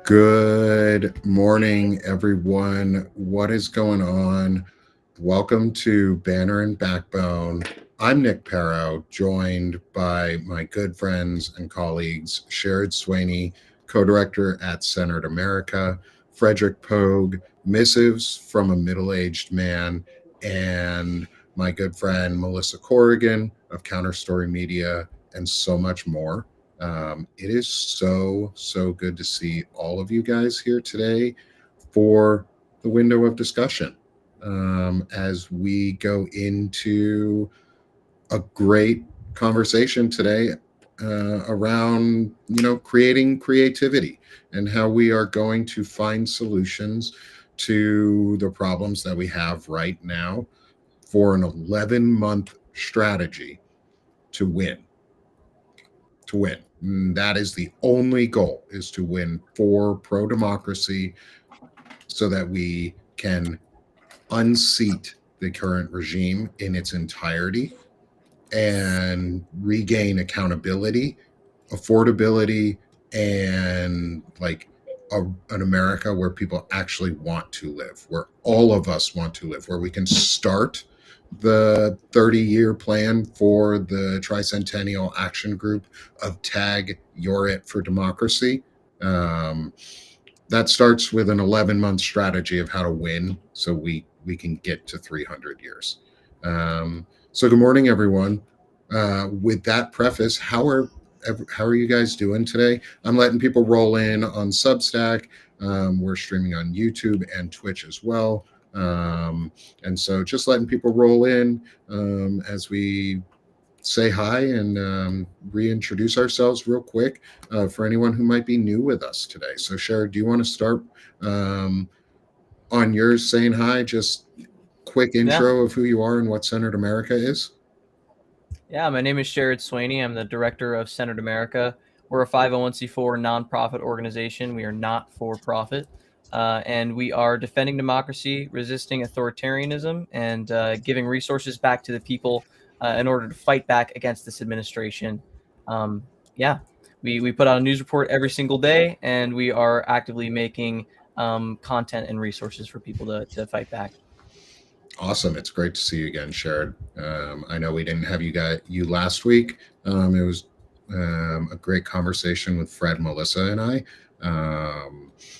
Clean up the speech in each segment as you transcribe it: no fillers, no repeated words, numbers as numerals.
Good morning, everyone. What is going on? Welcome to Banner and Backbone. I'm Nick Perro, joined by my good friends and colleagues, Sherrod Swaney, co-director at Centered America, Frederick Pogue, Missives from a Middle-Aged Man, and my good friend Melissa Corrigan of Counterstory Media, and so much more. It is so good to see all of you guys here today for the window of discussion as we go into a great conversation today around creating creativity and how we are going to find solutions to the problems that we have right now for an 11-month strategy to win to win. And that is the only goal, is to win for pro-democracy so that we can unseat the current regime in its entirety and regain accountability, affordability, and an America where people actually want to live, where all of us want to live, where we can start the 30-year plan for the Tricentennial Action Group of Tag You're It for Democracy. That starts with an 11-month strategy of how to win so we can get to 300 years. So good morning, everyone. With that preface, how are you guys doing today? I'm letting people roll in on Substack. We're streaming on YouTube and Twitch as well. And so just letting people roll in as we say hi and reintroduce ourselves real quick for anyone who might be new with us today. So Sherrod, do you want to start on yours saying hi? Just quick intro of who you are and what Centered America is. Yeah, my name is Sherrod Swaney. I'm the director of Centered America. We're a 501c4 nonprofit organization. We are not for profit. And we are defending democracy, resisting authoritarianism, and giving resources back to the people in order to fight back against this administration. We put out a news report every single day, and we are actively making content and resources for people to fight back. Awesome. It's great to see you again, Sherrod. I know we didn't have you last week. It was a great conversation with Fred, Melissa, and I.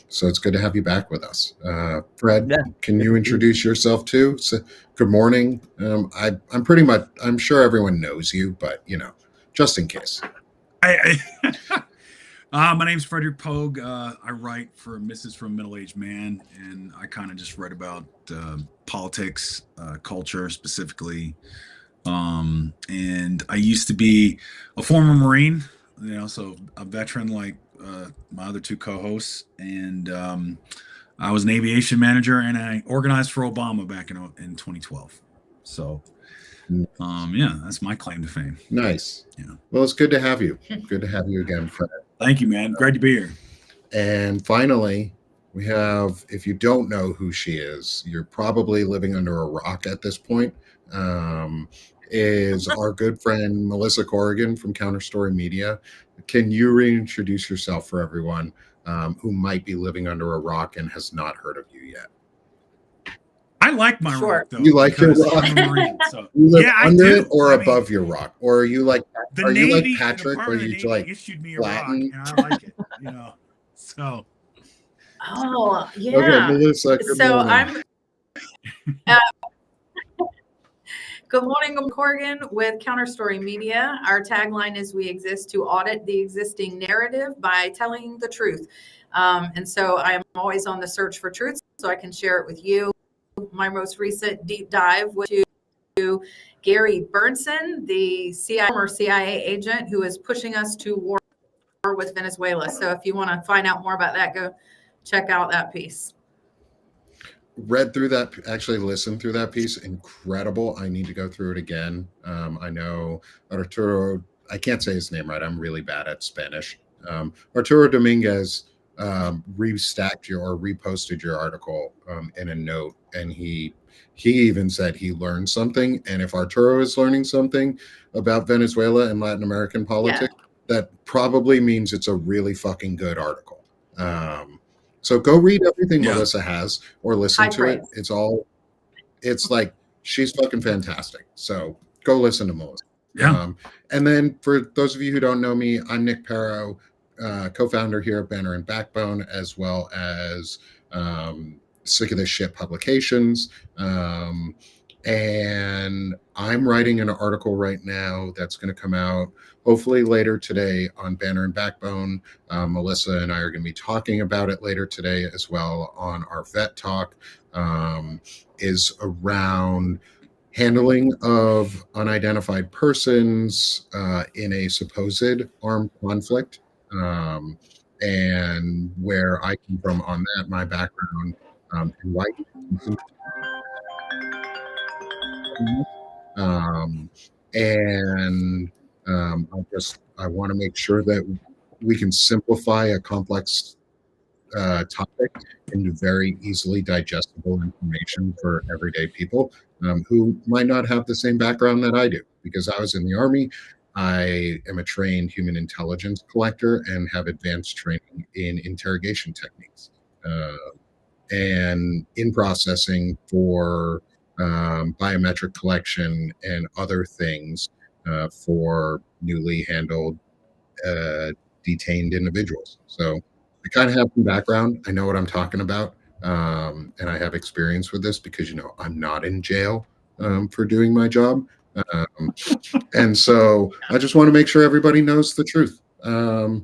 So it's good to have you back with us. Fred, can you introduce yourself too? So, good morning. I'm sure everyone knows you, but just in case. My name's Frederick Pogue. I write for Mrs. from Middle-Aged Man, and I kind of just write about politics, culture specifically. And I used to be a former Marine, so a veteran like my other two co-hosts. And I was an aviation manager, and I organized for Obama back in 2012. So, that's my claim to fame. Nice. Yeah. Well, it's good to have you. Good to have you again, Fred. Thank you, man. Great to be here. And finally, we have, if you don't know who she is, you're probably living under a rock at this point, is our good friend Melissa Corrigan from Counterstory Media. Can you reintroduce yourself for everyone who might be living under a rock and has not heard of you yet? I like my rock, though. You like your rock? I'm a Marine, so. You live under it or above your rock? Or are you like Patrick, where you like issued me a Latin? rock, and I like it, so. Oh, yeah. Okay, Melissa, good morning. Good morning, I'm Corrigan with Counterstory Media. Our tagline is we exist to audit the existing narrative by telling the truth. And so I am always on the search for truth so I can share it with you. My most recent deep dive was to Gary Bernson, the former CIA agent who is pushing us to war with Venezuela. So if you want to find out more about that, go check out that piece. Read through that, actually listened through that piece. Incredible. I need to go through it again. I know Arturo, I can't say his name right. I'm really bad at Spanish. Arturo Dominguez reposted your article in a note, and he even said he learned something. And if Arturo is learning something about Venezuela and Latin American politics, that probably means it's a really fucking good article. So go read everything Yeah. Melissa has or listen High to it. praise. It's like, she's fucking fantastic. So go listen to Melissa. Yeah. And then for those of you who don't know me, I'm Nick Perro, co-founder here at Banner and Backbone, as well as Sick of This Shit Publications. And I'm writing an article right now that's going to come out hopefully later today on Banner and Backbone. Melissa and I are going to be talking about it later today as well on our Vet Talk. Is around handling of unidentified persons in a supposed armed conflict, and where I come from on that, my background in white. Um, and I want to make sure that we can simplify a complex topic into very easily digestible information for everyday people who might not have the same background that I do. Because I was in the Army, I am a trained human intelligence collector and have advanced training in interrogation techniques and in processing for biometric collection and other things for newly handled detained individuals. So I kind of have some background. I know what I'm talking about. And I have experience with this because, I'm not in jail for doing my job. And so I just want to make sure everybody knows the truth. So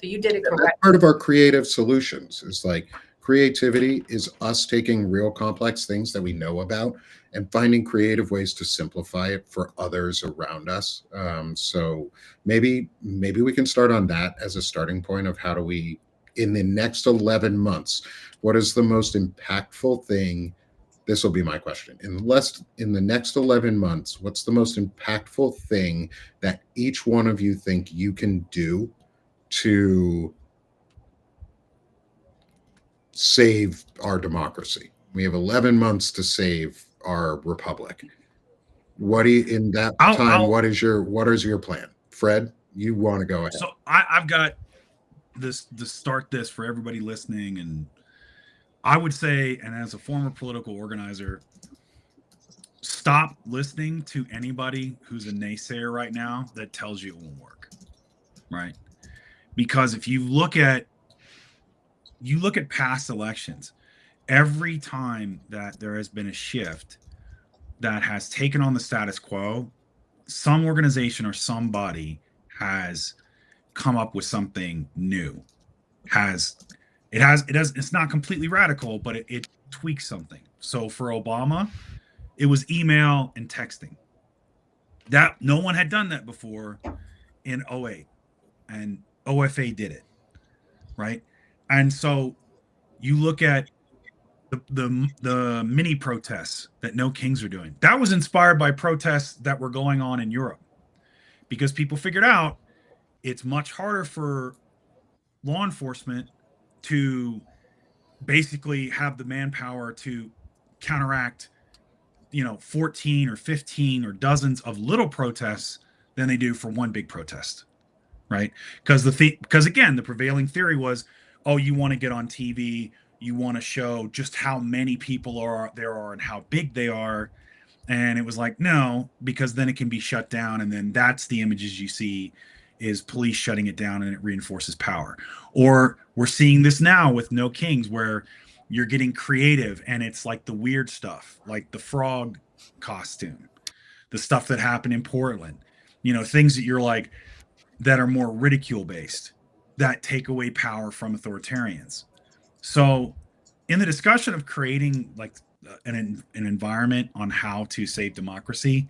you did it That's correct. part of our creative solutions. Is like creativity is us taking real complex things that we know about and finding creative ways to simplify it for others around us. So maybe we can start on that as a starting point of how do we, in the next 11 months, what is the most impactful thing? This will be my question. In the next 11 months, what's the most impactful thing that each one of you think you can do to save our democracy? We have 11 months to save our republic. What do you, in that time, what is your plan? Fred, you want to go ahead. So I've got this to start this for everybody listening. And I would say, and as a former political organizer, stop listening to anybody who's a naysayer right now that tells you it won't work. Right? Because if you look at past elections, every time that there has been a shift that has taken on the status quo, some organization or somebody has come up with something new. It's not completely radical, but it tweaks something. So for Obama, it was email and texting. That no one had done that before in 2008, and OFA did it, right? And so you look at the mini protests that No Kings are doing. That was inspired by protests that were going on in Europe, because people figured out it's much harder for law enforcement to basically have the manpower to counteract 14 or 15 or dozens of little protests than they do for one big protest, right? Because again, the prevailing theory was, oh, you want to get on TV, you want to show just how many people there are and how big they are. And it was like, no, because then it can be shut down, and then that's the images you see is police shutting it down, and it reinforces power. Or we're seeing this now with No Kings, where you're getting creative, and it's like the weird stuff, like the frog costume, the stuff that happened in Portland, things that you're like, that are more ridicule based, that take away power from authoritarians. So in the discussion of creating like an environment on how to save democracy,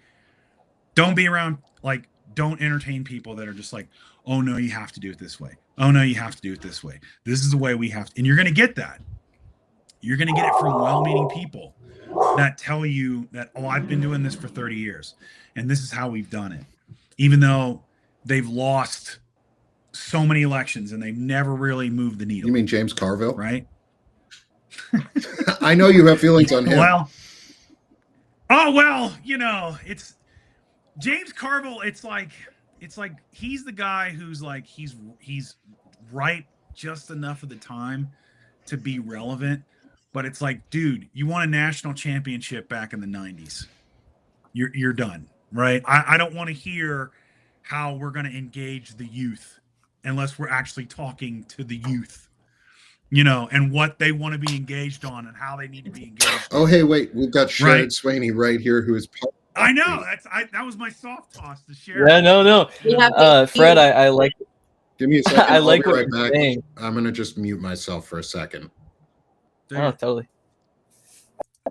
don't entertain people that are just like, oh no, you have to do it this way. Oh no, you have to do it this way. This is the way we have to. And you're going to get that. You're going to get it from well-meaning people that tell you that, oh, I've been doing this for 30 years and this is how we've done it. Even though they've lost so many elections and they've never really moved the needle. You mean James Carville? Right? I know you have feelings on him. It's James Carville. It's like he's the guy who's like, he's right just enough of the time to be relevant. But it's like, dude, you won a national championship back in the 90s. You're done, right? I don't want to hear how we're going to engage the youth unless we're actually talking to the youth, and what they want to be engaged on and how they need to be engaged. Oh, hey, wait, we've got Sherrod Right. Sweeney right here, who is part of I know the- that was my soft toss to share. Yeah, no. We have Fred, I like Give me a second. I like I'll be what right you're back. saying. I'm gonna just mute myself for a second. Oh, totally.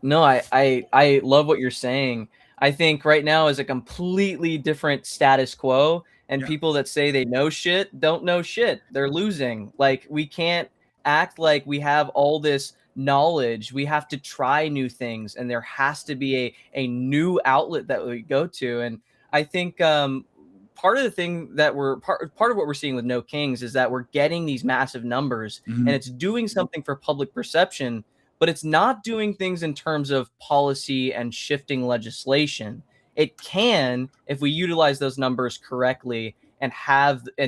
No, I love what you're saying. I think right now is a completely different status quo, and Yeah. people that say they know shit don't know shit. They're losing. Like, we can't act like we have all this knowledge. We have to try new things, and there has to be a new outlet that we go to. And I think part of the thing that part of what we're seeing with No Kings is that we're getting these massive numbers, Mhm. and it's doing something for public perception, but it's not doing things in terms of policy and shifting legislation. It can, if we utilize those numbers correctly and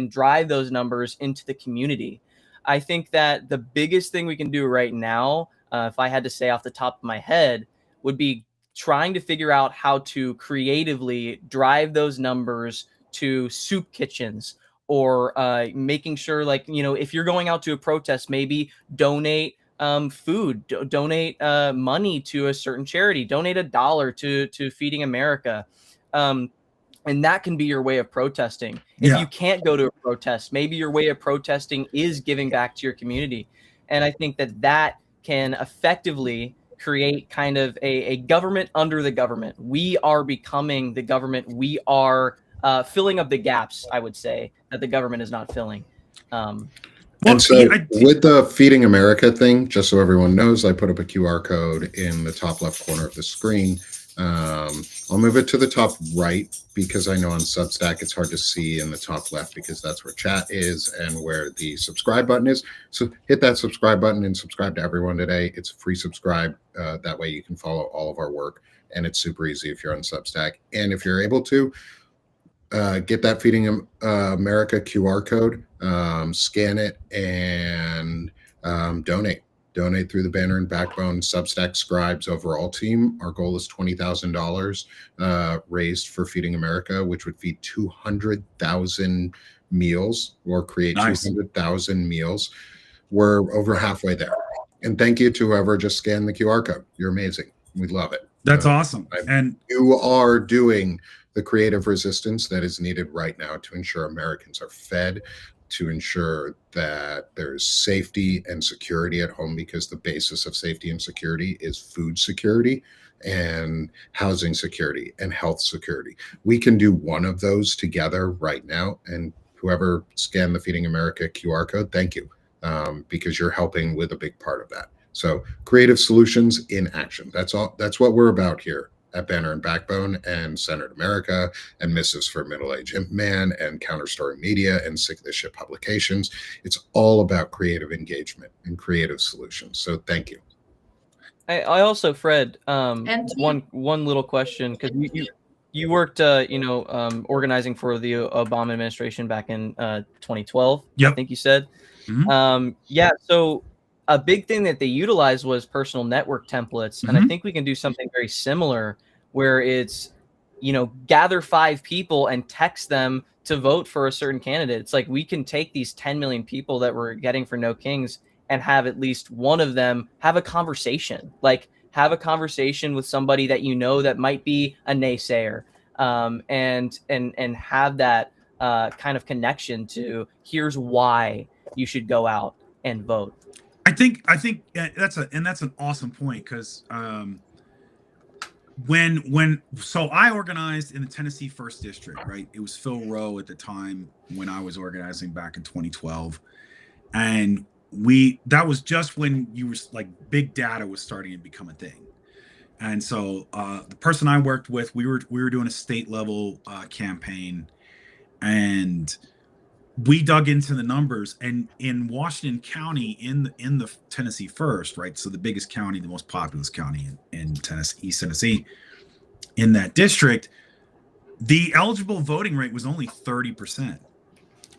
drive those numbers into the community. I think that the biggest thing we can do right now, if I had to say off the top of my head, would be trying to figure out how to creatively drive those numbers to soup kitchens, or making sure, like, if you're going out to a protest, maybe donate food, donate money to a certain charity, donate $1 to Feeding America. And that can be your way of protesting. If you can't go to a protest, maybe your way of protesting is giving back to your community. And I think that can effectively create kind of a government under the government. We are becoming the government. We are filling up the gaps, I would say, that the government is not filling. And so with the Feeding America thing, just so everyone knows, I put up a QR code in the top left corner of the screen. I'll move it to the top right because I know on Substack it's hard to see in the top left because that's where chat is and where the subscribe button is. So hit that subscribe button and subscribe to everyone today. It's a free subscribe. That way you can follow all of our work, and it's super easy if you're on Substack. And if you're able to, get that Feeding America QR code, scan it, and donate. Donate through the Banner and Backbone Substack Scribes overall team. Our goal is $20,000 raised for Feeding America, which would feed 200,000 meals or create 200,000 meals. We're over halfway there. And thank you to whoever just scanned the QR code. You're amazing. We love it. That's awesome. And you are doing the creative resistance that is needed right now to ensure Americans are fed, to ensure that there's safety and security at home, because the basis of safety and security is food security and housing security and health security. We can do one of those together right now. And whoever scanned the Feeding America QR code, thank you, because you're helping with a big part of that. So creative solutions in action. That's all. That's what we're about here at Banner and Backbone and Centered America and Missives for Middle-Aged Imp Man and Counterstory Media and Sick of This Shit Publications. It's all about creative engagement and creative solutions. So thank you. I also, Fred, one little question, because you worked organizing for the Obama administration back in 2012. Yep. I think you said. Mhm. So a big thing that they utilized was personal network templates. And I think we can do something very similar where it's, gather 5 people and text them to vote for a certain candidate. It's like we can take these 10 million people that we're getting for No Kings and have at least one of them have a conversation, have a conversation with somebody that that might be a naysayer, and have that kind of connection to here's why you should go out and vote. I think that's an awesome point, because so I organized in the Tennessee 1st District, right? It was Phil Rowe at the time when I was organizing back in 2012, and that was just when big data was starting to become a thing. And so the person I worked with, we were doing a state level campaign, and we dug into the numbers, and in Washington County, in the Tennessee 1st, right? So the biggest county, the most populous county in Tennessee, East Tennessee, in that district, the eligible voting rate was only 30%.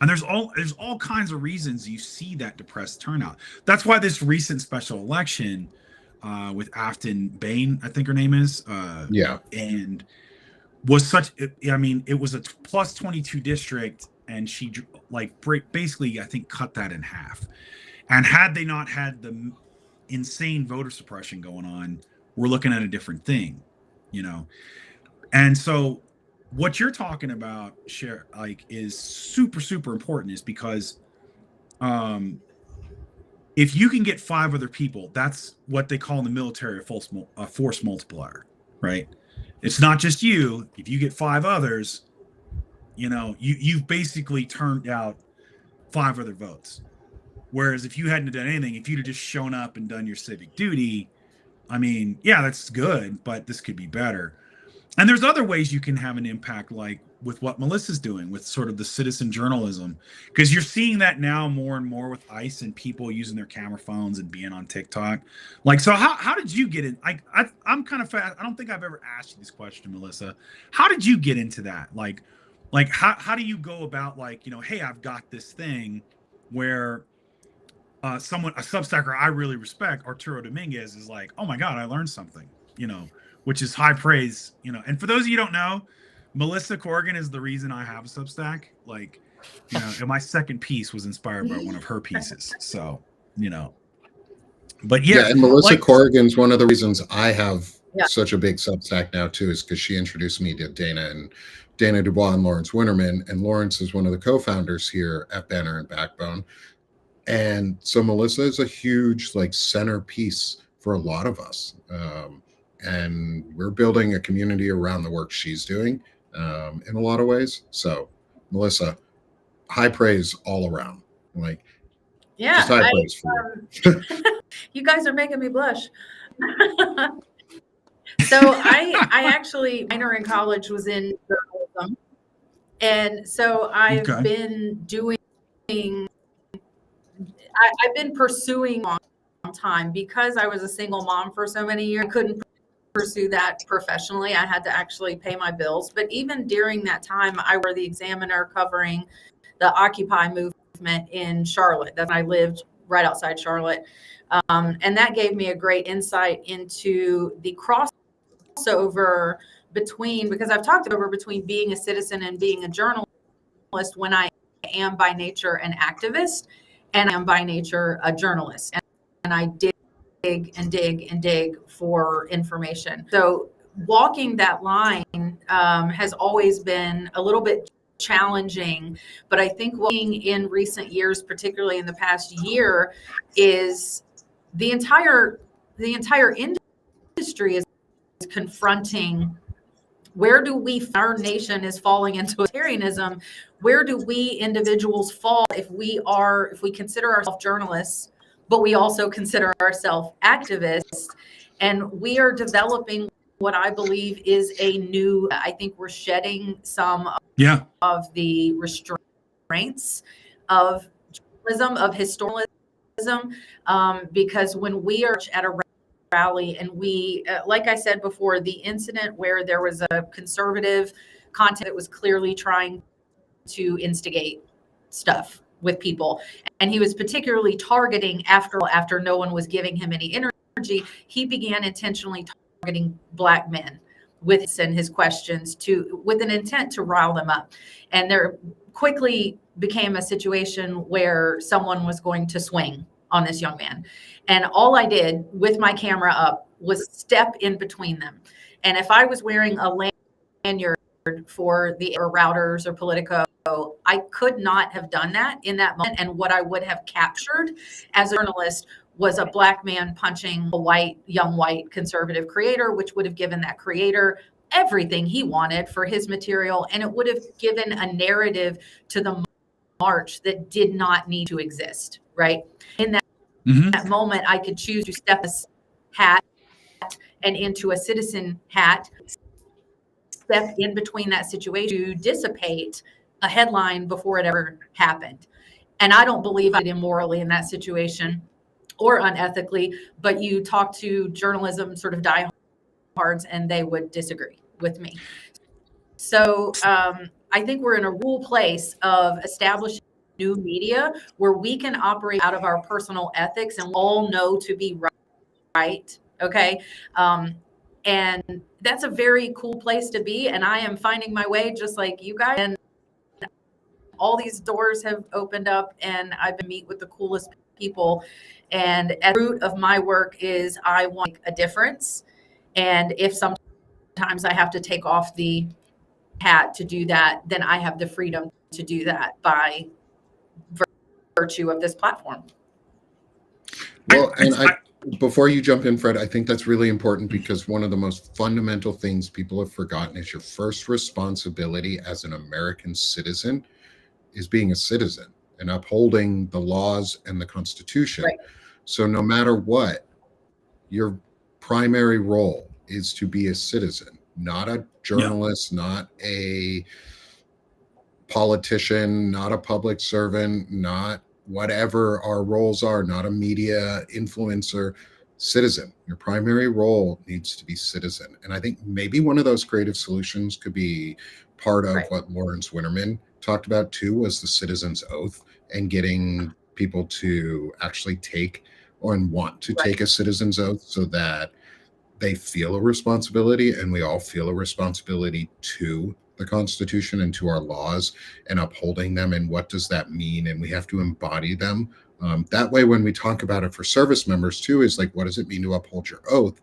And there's all kinds of reasons you see that depressed turnout. That's why this recent special election with Afton Bain, I think her name is, and was such. I mean, it was a plus 22 district, and she basically, I think, cut that in half. And had they not had the insane voter suppression going on, we're looking at a different thing, you know. And so what you're talking about, is super, super important, is because if you can get 5 other people, that's what they call in the military a force multiplier, right? It's not just you. If you get 5 others, you know, you've basically turned out 5 other votes. Whereas if you hadn't done anything, if you'd have just shown up and done your civic duty, I mean, yeah, that's good, but this could be better. And there's other ways you can have an impact, like with what Melissa's doing with sort of the citizen journalism, because you're seeing that now more and more with ICE and people using their camera phones and being on TikTok. Like, so how did you get in? I'm kind of fast. I don't think I've ever asked you this question, Melissa. How did you get into that? Like how do you go about, like, you know, hey, I've got this thing where a Substacker I really respect, Arturo Dominguez, is like, oh my God, I learned something, you know, which is high praise, you know. And for those of you who don't know, Melissa Corrigan is the reason I have a Substack. Like, you know, and my second piece was inspired by one of her pieces. So, you know, but yeah. And Melissa Corrigan's one of the reasons I have such a big Substack now too, is because she introduced me to Dana Dubois and Lawrence Winterman. And Lawrence is one of the co-founders here at Banner and Backbone. And so Melissa is a huge centerpiece for a lot of us. And we're building a community around the work she's doing in a lot of ways. So, Melissa, high praise all around. Just high praise for you. You guys are making me blush. So I actually, minor in college was in journalism. And so I've been pursuing a long time, because I was a single mom for so many years. I couldn't pursue that professionally. I had to actually pay my bills. But even during that time, I were the Examiner covering the Occupy movement in Charlotte. That I lived right outside Charlotte. And that gave me a great insight into the crossover because I've talked over between being a citizen and being a journalist, when I am by nature an activist and I am by nature a journalist. And I dig and dig and dig for information. So walking that line has always been a little bit challenging, but I think walking in recent years, particularly in the past year, is the entire industry is confronting where our nation is falling into authoritarianism. Where do we individuals fall if we consider ourselves journalists, but we also consider ourselves activists? And we are developing what I believe is I think we're shedding some of the restraints of journalism, of historicism, because when we are at a rally and we, like I said before, the incident where there was a conservative content that was clearly trying to instigate stuff with people, and he was particularly targeting after no one was giving him any energy, he began intentionally targeting Black men with his questions with an intent to rile them up. And there quickly became a situation where someone was going to swing on this young man. And all I did with my camera up was step in between them. And if I was wearing a lanyard for the Routers or Politico, I could not have done that in that moment. And what I would have captured as a journalist was a Black man punching a young white conservative creator, which would have given that creator everything he wanted for his material. And it would have given a narrative to the march that did not need to exist, right? In that moment, I could choose to step a hat and into a citizen hat, step in between that situation to dissipate a headline before it ever happened. And I don't believe I did immorally in that situation or unethically, but you talk to journalism sort of diehards and they would disagree with me. So I think we're in a rule place of establishing new media where we can operate out of our personal ethics and all know to be right. Okay. And that's a very cool place to be. And I am finding my way just like you guys. And all these doors have opened up and I've been meet with the coolest people. And at the root of my work is I want a difference. And if sometimes I have to take off the hat to do that, then I have the freedom to do that by virtue of this platform. Well, before you jump in, Fred, I think that's really important because one of the most fundamental things people have forgotten is your first responsibility as an American citizen is being a citizen and upholding the laws and the Constitution. Right. So no matter what, your primary role is to be a citizen, not a journalist, not a politician, not a public servant, not whatever our roles are, not a media influencer. Citizen. Your primary role needs to be citizen. And I think maybe one of those creative solutions could be part of what Lawrence Winterman talked about too, was the citizen's oath and getting people to actually take and want to take a citizen's oath so that they feel a responsibility, and we all feel a responsibility to the Constitution and to our laws and upholding them. And what does that mean? And we have to embody them. That way, when we talk about it for service members too, is like, what does it mean to uphold your oath?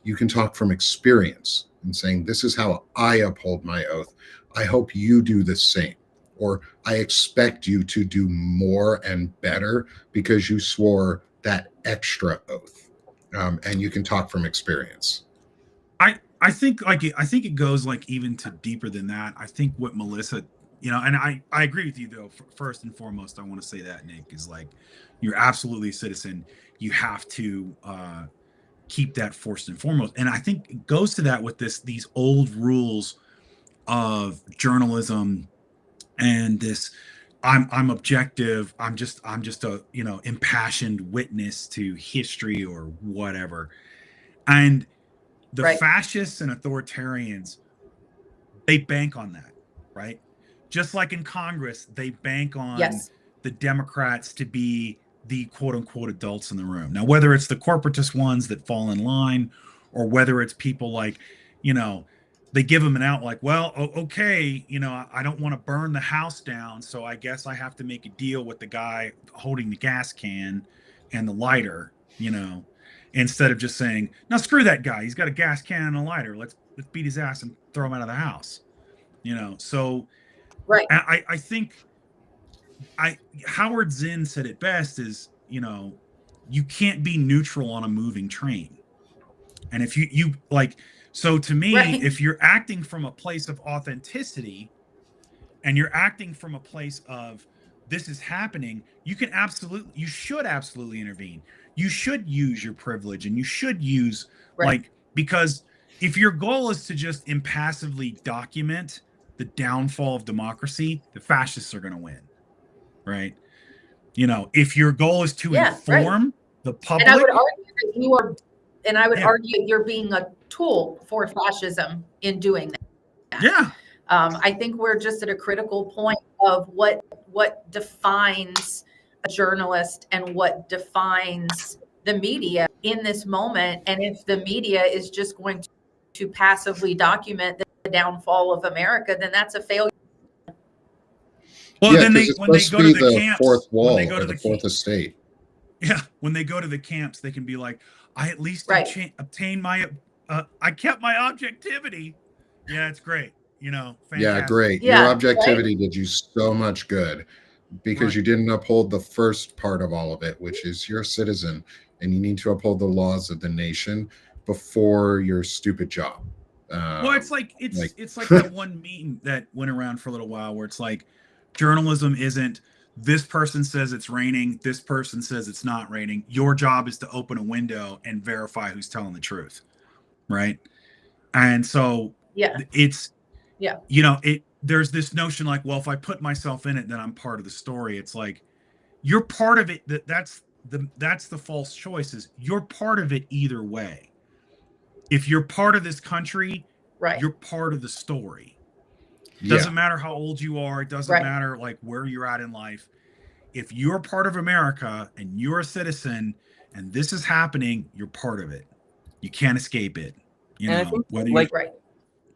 You can talk from experience and saying, this is how I uphold my oath. I hope you do the same. Or I expect you to do more and better because you swore that extra oath. And you can talk from experience. I think it goes like even to deeper than that. I think what Melissa, and I agree with you though. First and foremost, I want to say that, Nick, is like, you're absolutely a citizen. You have to keep that first and foremost. And I think it goes to that with these old rules of journalism and this. I'm objective. I'm just a impassioned witness to history or whatever. And the fascists and authoritarians, they bank on that, right? Just like in Congress, they bank on the Democrats to be the quote unquote adults in the room. Now, whether it's the corporatist ones that fall in line, or whether it's people like, they give them an out like, well, okay, I don't want to burn the house down, so I guess I have to make a deal with the guy holding the gas can and the lighter, instead of just saying, no, screw that guy. He's got a gas can and a lighter. Let's beat his ass and throw him out of the house. So I think Howard Zinn said it best is, you can't be neutral on a moving train. And if you like, so to me, if you're acting from a place of authenticity and you're acting from a place of this is happening, you should absolutely intervene. You should use your privilege, and you should use because if your goal is to just impassively document the downfall of democracy, the fascists are going to win. Right. If your goal is to inform the public. And I would argue that you are, and I would argue you're being a tool for fascism in doing that. Yeah. I think we're just at a critical point of what defines a journalist and what defines the media in this moment. And if the media is just going to passively document the downfall of America, then that's a failure. Well, then when they go to the camps, fourth wall or the fourth estate. Yeah, when they go to the camps, they can be like, I at least obtained my, I kept my objectivity. Yeah, it's great. Fantastic. Yeah, great. Your objectivity did you so much good because you didn't uphold the first part of all of it, which is you're a citizen and you need to uphold the laws of the nation before your stupid job. Well, it's like that one meme that went around for a little while where it's like, journalism isn't this person says it's raining, this person says it's not raining. Your job is to open a window and verify who's telling the truth, right? And so it's there's this notion like, well, if I put myself in it, then I'm part of the story. It's like you're part of it. That's the false choice. Is you're part of it either way. If you're part of this country, you're part of the story. Doesn't matter how old you are. It doesn't matter like where you're at in life. if you're part of America and you're a citizen and this is happening, you're part of it. You can't escape it. You And I know, think, whether you, like Right.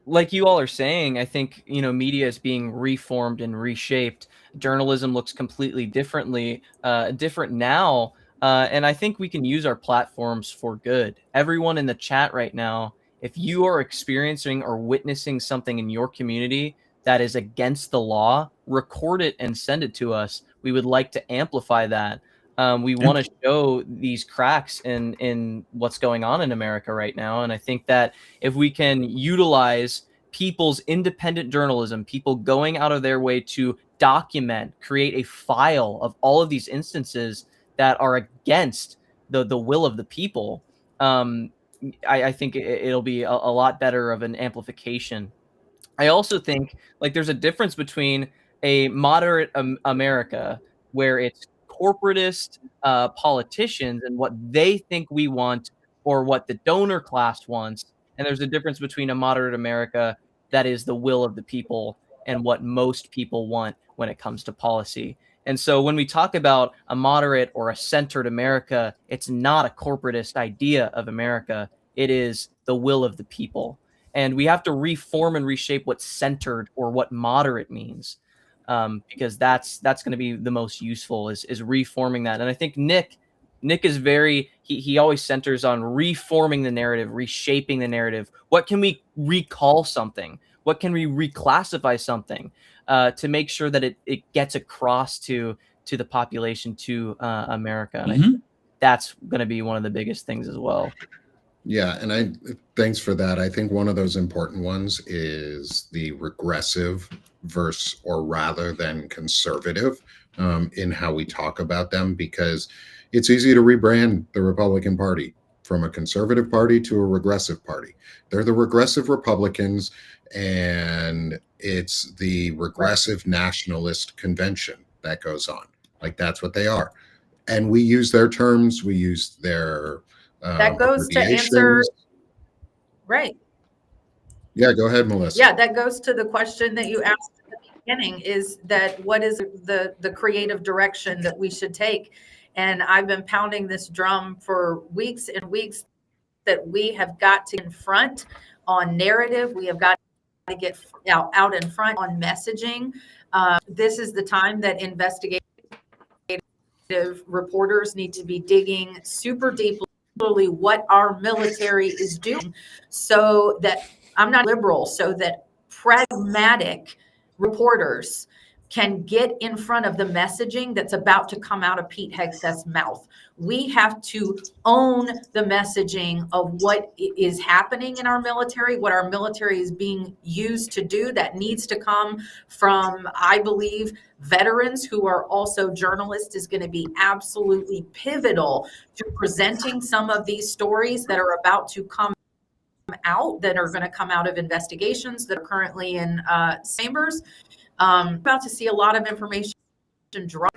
like you all are saying, I think, media is being reformed and reshaped. Journalism looks completely different now. And I think we can use our platforms for good. Everyone in the chat right now, if you are experiencing or witnessing something in your community that is against the law, record it and send it to us. We would like to amplify that. We want to show these cracks in what's going on in America right now. And I think that if we can utilize people's independent journalism, people going out of their way to document, create a file of all of these instances that are against the will of the people, I think it'll be a lot better of an amplification. I also think like there's a difference between a moderate America where it's corporatist politicians and what they think we want or what the donor class wants, and there's a difference between a moderate America that is the will of the people and what most people want when it comes to policy. And so when we talk about a moderate or a centered America, it's not a corporatist idea of America. It is the will of the people. And we have to reform and reshape what centered or what moderate means, because that's going to be the most useful is reforming that. And I think Nick is very he always centers on reforming the narrative, reshaping the narrative. What can we recall something? What can we reclassify something to make sure that it gets across to the population, to America? And I think that's going to be one of the biggest things as well. Yeah, and thanks for that. I think one of those important ones is the regressive versus or rather than conservative in how we talk about them, because it's easy to rebrand the Republican Party from a conservative party to a regressive party. They're the regressive Republicans, and it's the regressive nationalist convention that goes on. Like, that's what they are. And we use their terms, we use their That goes to answer, right. Yeah, go ahead, Melissa. Yeah, that goes to the question that you asked at the beginning, is that what is the creative direction that we should take? And I've been pounding this drum for weeks and weeks that we have got to confront on narrative. We have got to get out in front on messaging. This is the time that investigative reporters need to be digging super deeply what our military is doing, so that I'm not liberal, so that pragmatic reporters can get in front of the messaging that's about to come out of Pete Hegseth's mouth. We have to own the messaging of what is happening in our military, what our military is being used to do. That needs to come from, I believe, veterans who are also journalists is going to be absolutely pivotal to presenting some of these stories that are about to come out, that are going to come out of investigations that are currently in chambers. About to see a lot of information drop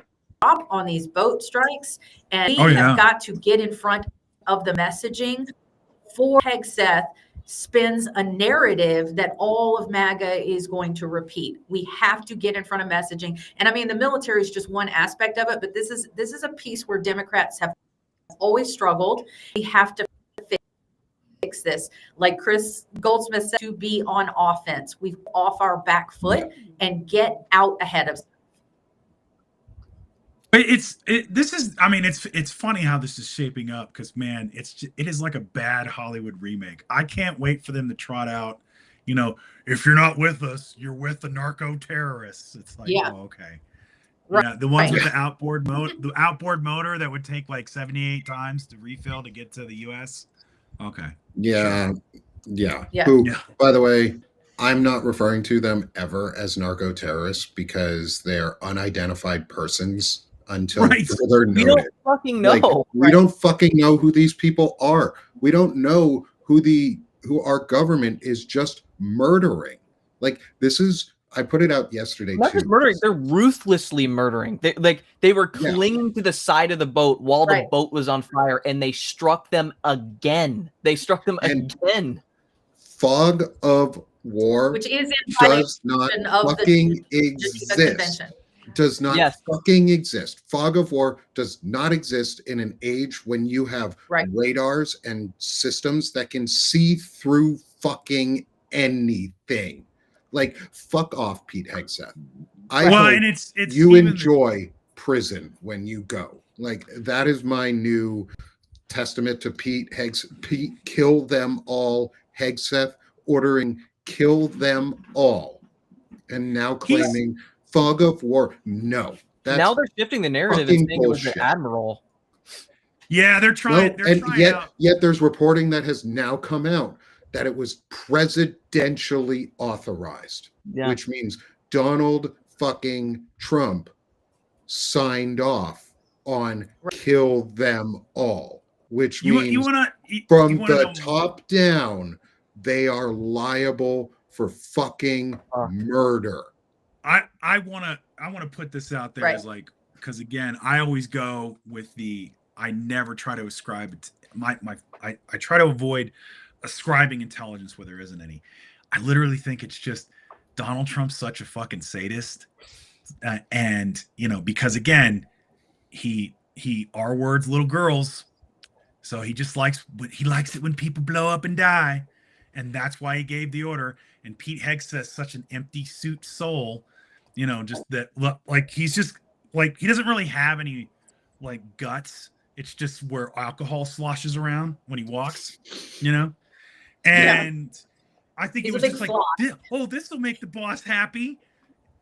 on these boat strikes, and we have got to get in front of the messaging. For Hegseth spins a narrative that all of MAGA is going to repeat. We have to get in front of messaging. And I mean, the military is just one aspect of it, but this is a piece where Democrats have always struggled. We have to fix this. Like Chris Goldsmith said, to be on offense. We've off our back foot and get out ahead of. It's funny how this is shaping up, because man, it is like a bad Hollywood remake. I can't wait for them to trot out, if you're not with us, you're with the narco terrorists. It's like, oh, okay. Right. Yeah, the ones with the outboard motor that would take like 78 times to refill to get to the US. Okay. Yeah. By the way, I'm not referring to them ever as narco terrorists, because they're unidentified persons until further notice. We don't fucking know. Like, we don't fucking know who these people are. We don't know who our government is just murdering. Like, this is, I put it out yesterday Not too. Just murdering, they're ruthlessly murdering. They were clinging to the side of the boat while the boat was on fire, and they struck them again. Again. Fog of war, which is in does not fucking exist. does not Yes. fucking exist. Fog of war does not exist in an age when you have Right. radars and systems that can see through fucking anything. Like, fuck off, Pete Hegseth. I Well, hope and it's you even enjoy prison when you go. Like, that is my new testament to Pete. Pete, kill them all. Hegseth ordering kill them all, and now claiming fog of war. No, that's now they're shifting the narrative and fucking saying it was the bullshit. admiral. yeah, they're trying. No, they're and trying out. yet there's reporting that has now come out that it was presidentially authorized, Yeah. which means Donald fucking Trump signed off on kill them all, which means from the top down, they are liable for fucking murder. I want to put this out there Right. as like, because again, I always go with I never try to ascribe it. I try to avoid ascribing intelligence where there isn't any. I literally think it's just Donald Trump's such a fucking sadist, and because again, he R words little girls, so he likes it when people blow up and die, and that's why he gave the order. And Pete Hegseth's such an empty suit soul, just that like he's just like he doesn't really have any like guts. It's just where alcohol sloshes around when he walks, and I think He's it was just like, this will make the boss happy.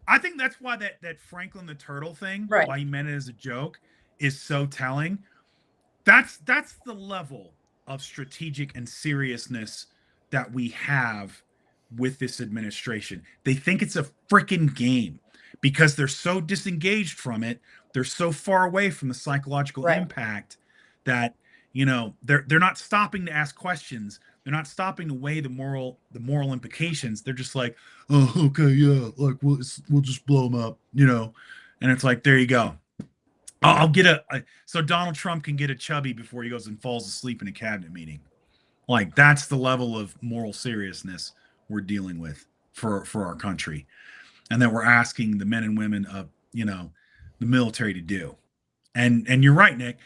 I think that's why that Franklin the Turtle thing, right, why he meant it as a joke, is so telling. That's the level of strategic and seriousness that we have with this administration. They think it's a freaking game because they're so disengaged from it. They're so far away from the psychological impact that they're not stopping to ask questions. They're not stopping to weigh the moral implications. They're just like, oh, okay, yeah, like we'll just blow them up, and it's like, there you go. I'll get so Donald Trump can get a chubby before he goes and falls asleep in a cabinet meeting. Like, that's the level of moral seriousness we're dealing with for our country, and that we're asking the men and women of the military to do. And you're right, Nick.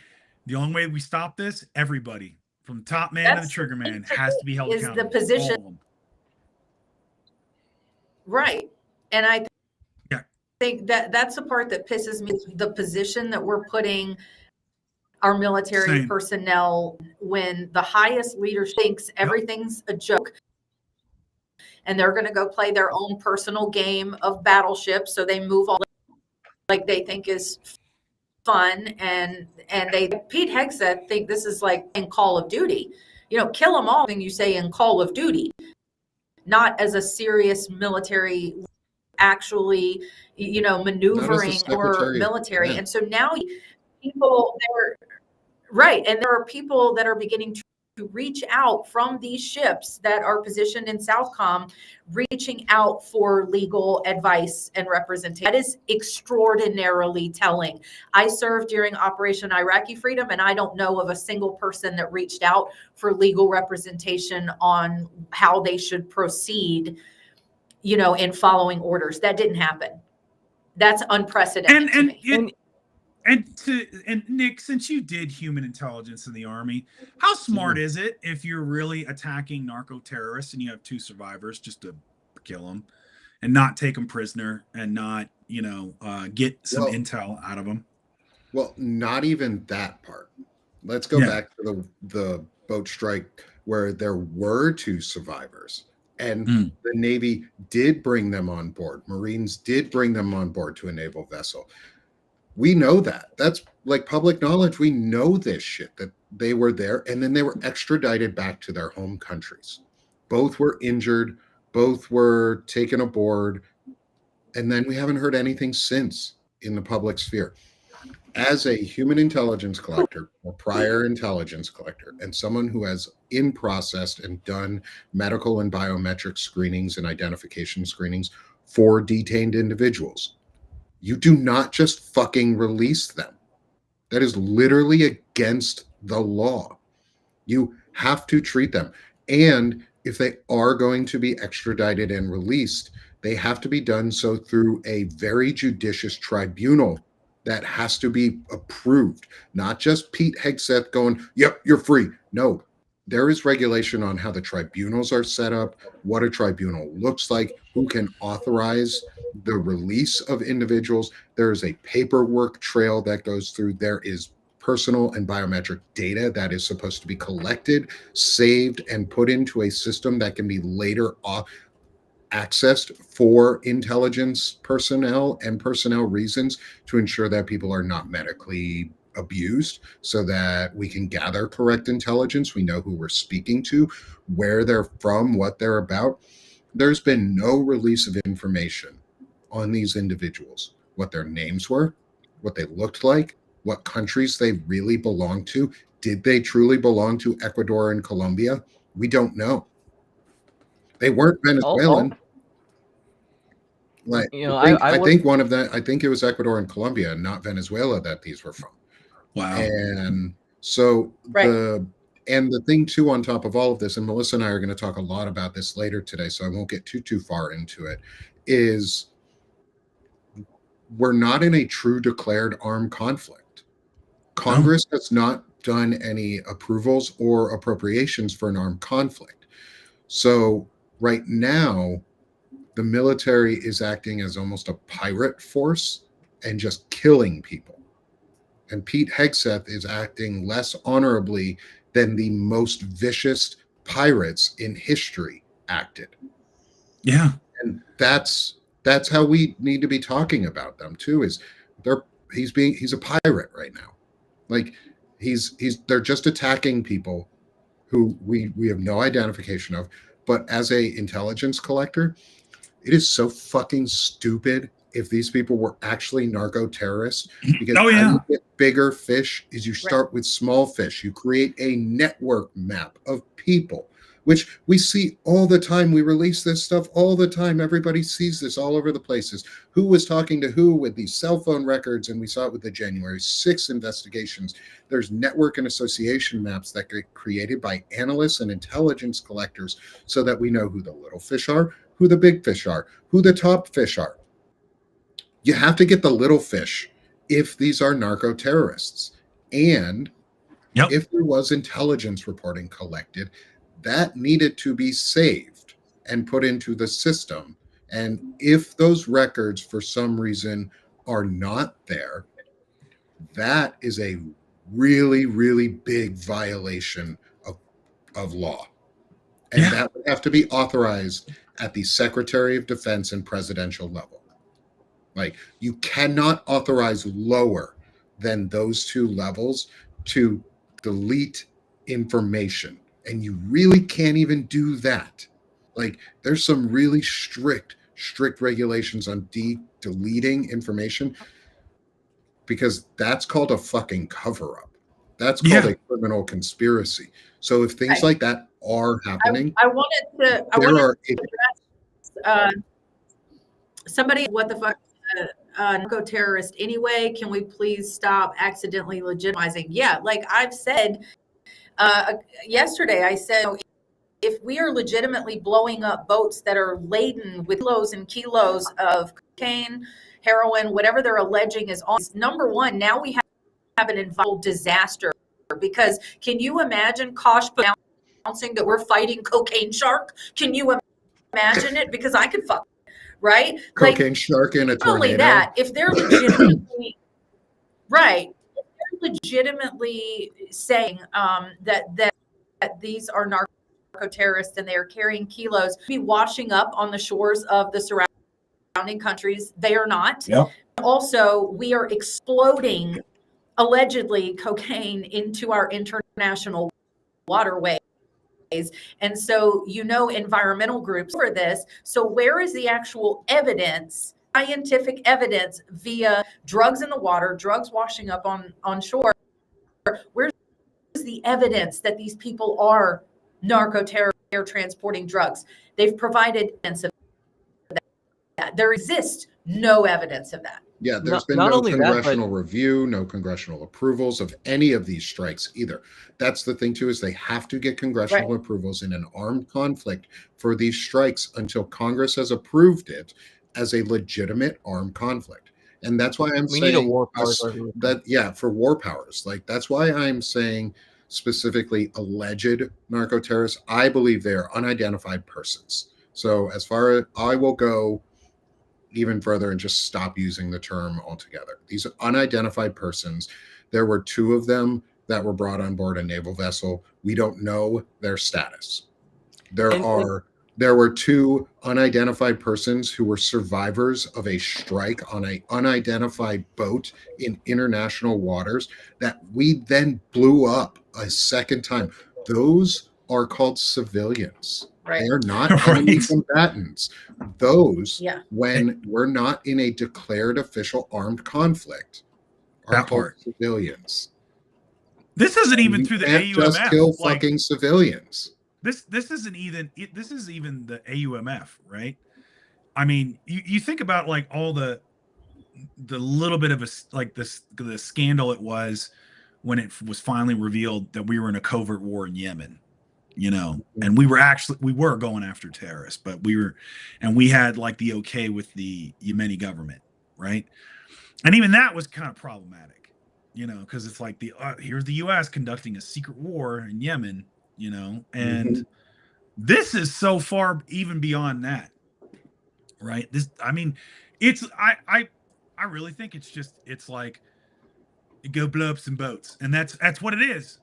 The only way we stop this, everybody from the top man to the trigger man has to be held accountable. Is the position right? And I think that's the part that pisses me, the position that we're putting our military personnel when the highest leader thinks everything's a joke and they're going to go play their own personal game of battleship. So they move all like they think is fun, and Pete Hegseth think this is like in Call of Duty, kill them all. Thing you say in Call of Duty, not as a serious military, actually, maneuvering or military. Yeah. And so now people and there are people that are beginning to reach out from these ships that are positioned in Southcom, reaching out for legal advice and representation. That is extraordinarily telling. I served during Operation Iraqi Freedom, and I don't know of a single person that reached out for legal representation on how they should proceed, in following orders. That didn't happen. That's unprecedented to me. And Nick, since you did human intelligence in the Army, how smart is it if you're really attacking narco terrorists and you have 2 survivors just to kill them and not take them prisoner and not, get some intel out of them? Well, not even that part. Let's go back to the boat strike where there were 2 survivors. And the Navy did bring them on board. Marines did bring them on board to a naval vessel. We know that. That's like public knowledge. We know this shit, that they were there, and then they were extradited back to their home countries. Both were injured. Both were taken aboard. And then we haven't heard anything since in the public sphere. As a human intelligence collector or prior intelligence collector, and someone who has in-processed and done medical and biometric screenings and identification screenings for detained individuals, you do not just fucking release them. That is literally against the law. You have to treat them. And if they are going to be extradited and released, they have to be done so through a very judicious tribunal that has to be approved, not just Pete Hegseth going, yep, you're free. No, there is regulation on how the tribunals are set up, what a tribunal looks like, who can authorize the release of individuals. There is a paperwork trail that goes through. There is personal and biometric data that is supposed to be collected, saved, and put into a system that can be later accessed for intelligence personnel and personnel reasons to ensure that people are not medically abused, so that we can gather correct intelligence. We know who we're speaking to, where they're from, what they're about. There's been no release of information on these individuals, what their names were, what they looked like, what countries they really belong to. Did they truly belong to Ecuador and Colombia? We don't know. They weren't Venezuelan. Like, I think one of them, I think it was Ecuador and Colombia, not Venezuela, that these were from. Wow. And so Right. the thing too, on top of all of this, and Melissa and I are going to talk a lot about this later today, so I won't get too far into it, is we're not in a true declared armed conflict. Congress has not done any approvals or appropriations for an armed conflict. So right now, the military is acting as almost a pirate force and just killing people. And Pete Hegseth is acting less honorably than the most vicious pirates in history acted. Yeah. And that's how we need to be talking about them too, is he's a pirate right now. Like they're just attacking people who we have no identification of. But as a intelligence collector, it is so fucking stupid if these people were actually narco terrorists, because how you get bigger fish is you start with small fish. You create a network map of people, which we see all the time. We release this stuff all the time. Everybody sees this all over the places. Who was talking to who with these cell phone records, and we saw it with the January 6th investigations. There's network and association maps that get created by analysts and intelligence collectors so that we know who the little fish are, who the big fish are, who the top fish are. You have to get the little fish if these are narco terrorists. And if there was intelligence reporting collected, that needed to be saved and put into the system. And if those records for some reason are not there, that is a really, really big violation of law. And that would have to be authorized at the Secretary of Defense and presidential level. Like, you cannot authorize lower than those two levels to delete information. And you really can't even do that. Like, there's some really strict regulations on deleting information, because that's called a fucking cover-up. That's called a criminal conspiracy. So if things like that are happening, I wanted to address somebody, what the fuck, narco terrorist anyway? Can we please stop accidentally legitimizing? Yeah, like I've said yesterday, I said, if we are legitimately blowing up boats that are laden with kilos and kilos of cocaine, heroin, whatever they're alleging is on, number one, now we have an environmental disaster. Because can you imagine Kosh announcing that we're fighting cocaine shark? Can you imagine it? Because I could fuck, right? Cocaine shark in a tornado. Not only that, if they're legitimately right, if they're legitimately saying that these are narco terrorists and they are carrying kilos, be washing up on the shores of the surrounding countries. They are not. Yep. Also, we are exploding allegedly cocaine into our international waterways. And so, environmental groups for this. So where is the actual evidence, scientific evidence via drugs in the water, drugs washing up on shore? Where's the evidence that these people are narco terror transporting drugs? They've provided evidence of that. There exists No evidence of that. Yeah, there's been Not no only that, but congressional review, no congressional approvals of any of these strikes either. That's the thing too, is they have to get congressional Right. approvals in an armed conflict for these strikes until Congress has approved it as a legitimate armed conflict. And that's why I'm we need a saying war powers us resolution. that, yeah, for war powers. Like that's why I'm saying specifically alleged narco terrorists. I believe they are unidentified persons. So as far as I will go even further and just stop using the term altogether. These are unidentified persons. There were two of them that were brought on board a naval vessel. We don't know their status. There were two unidentified persons who were survivors of a strike on an unidentified boat in international waters that we then blew up a second time. Those are called civilians. Right. They are not enemy combatants. Those, Yeah. when we're not in a declared official armed conflict, are That called part. civilians. This isn't even You through the can't just kill AUMF. Like fucking civilians. this isn't even this is even the AUMF, right? I mean, you think about like all the little bit of the scandal it was when it was finally revealed that we were in a covert war in Yemen, and we were going after terrorists, but we had like the okay with the Yemeni government, right? And even that was kind of problematic, because it's like here's the U.S. conducting a secret war in Yemen, and this is so far even beyond that, right? It's I really think it's like go blow up some boats, and that's what it is,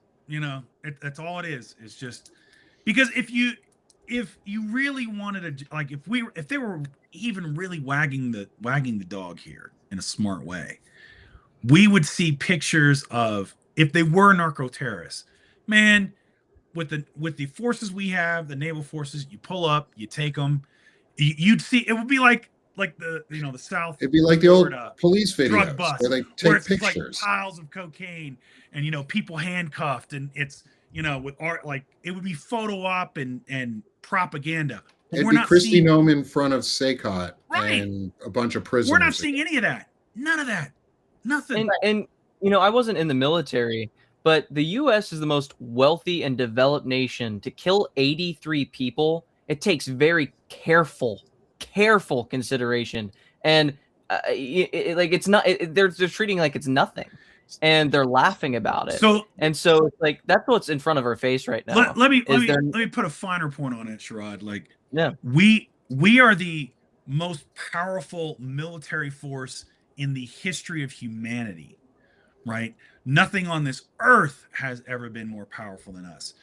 that's all it is. It's just because if you really wanted to, like, if they were even really wagging the dog here in a smart way, we would see pictures of, if they were narco terrorists, man, with the forces we have, the naval forces, you pull up, you take them, you'd see it would be like the South. It'd be like the old police videos where they take it's pictures. like piles of cocaine and people handcuffed, and it's with art, like it would be photo op and propaganda. But It'd be Christy Nome in front of Saycott and a bunch of prisoners. We're not seeing any of that. None of that. Nothing. And I wasn't in the military, but the U.S. is the most wealthy and developed nation. To kill 83 people, it takes very careful consideration, and they're treating like it's nothing, and they're laughing about it. So it's like that's what's in front of our face right now. Let me put a finer point on it, Sherrod. Like, yeah, we are the most powerful military force in the history of humanity, right? Nothing on this earth has ever been more powerful than us.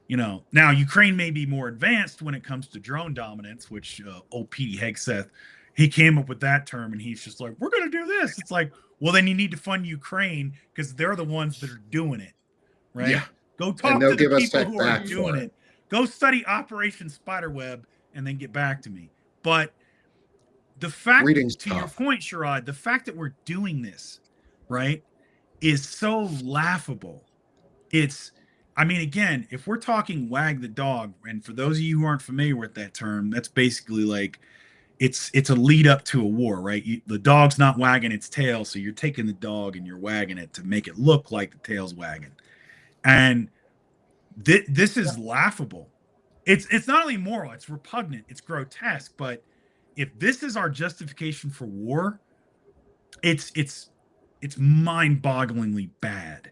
Now Ukraine may be more advanced when it comes to drone dominance, which old Petey Hegseth, he came up with that term, and he's just like, we're going to do this. It's like, well, then you need to fund Ukraine because they're the ones that are doing it, right? Yeah. Go talk to the people who are doing it. Go study Operation Spiderweb and then get back to me. But the fact, to your point, Sherrod, the fact that we're doing this, right, is so laughable. Again, if we're talking wag the dog, and for those of you who aren't familiar with that term, that's basically like it's a lead up to a war, right? The dog's not wagging its tail, so you're taking the dog and you're wagging it to make it look like the tail's wagging. And this is laughable. It's not only moral, it's repugnant, it's grotesque. But if this is our justification for war, it's mind-bogglingly bad.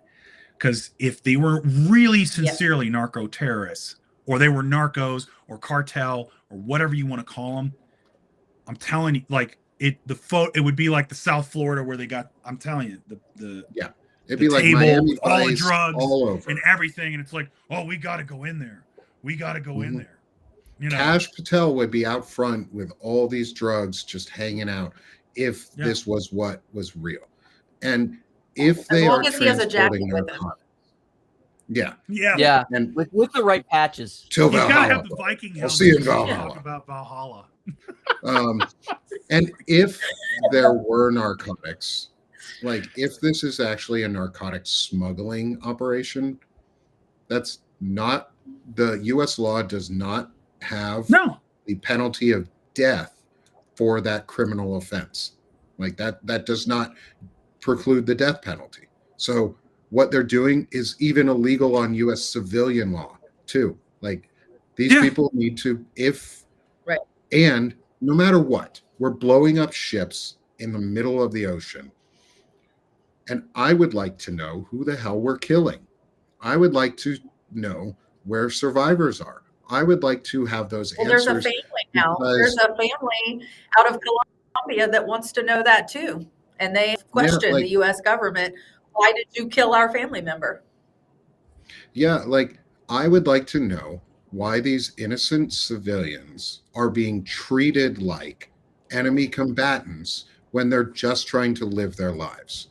Because if they were really sincerely narco terrorists, or they were narcos or cartel or whatever you want to call them, I'm telling you, like it would be like the South Florida where they got, I'm telling you, it'd be like Miami all the drugs all over and everything, and it's like, oh, we got to go in there. We got to go in there. Cash Patel would be out front with all these drugs just hanging out if this was what was real. And if they are transporting narcotics. Yeah. And with the right patches. Till you Valhalla. Gotta have the Viking. I'll see you in Valhalla. Talk about Valhalla. And if there were narcotics, like if this is actually a narcotic smuggling operation, that's not, the U.S. law does not have the penalty of death for that criminal offense. Like that does not preclude the death penalty. So what they're doing is even illegal on US civilian law too. Like these people need to, if Right. and no matter what, we're blowing up ships in the middle of the ocean. And I would like to know who the hell we're killing. I would like to know where survivors are. I would like to have those Well, answers. there's a family now. There's a family out of Colombia that wants to know that too. And they question the US government. Why did you kill our family member? Yeah, like I would like to know why these innocent civilians are being treated like enemy combatants when they're just trying to live their lives.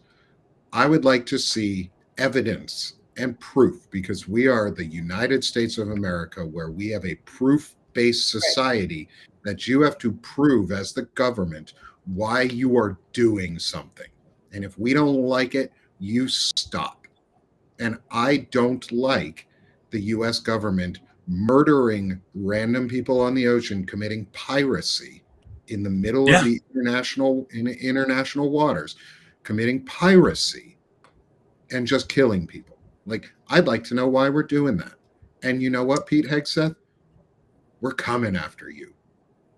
I would like to see evidence and proof, because we are the United States of America, where we have a proof-based society that you have to prove as the government why you are doing something. And if we don't like it, you stop. And I don't like the US government murdering random people on the ocean, committing piracy in the middle of the international waters, committing piracy and just killing people. Like, I'd like to know why we're doing that. And you know what, Pete Hegseth? We're coming after you.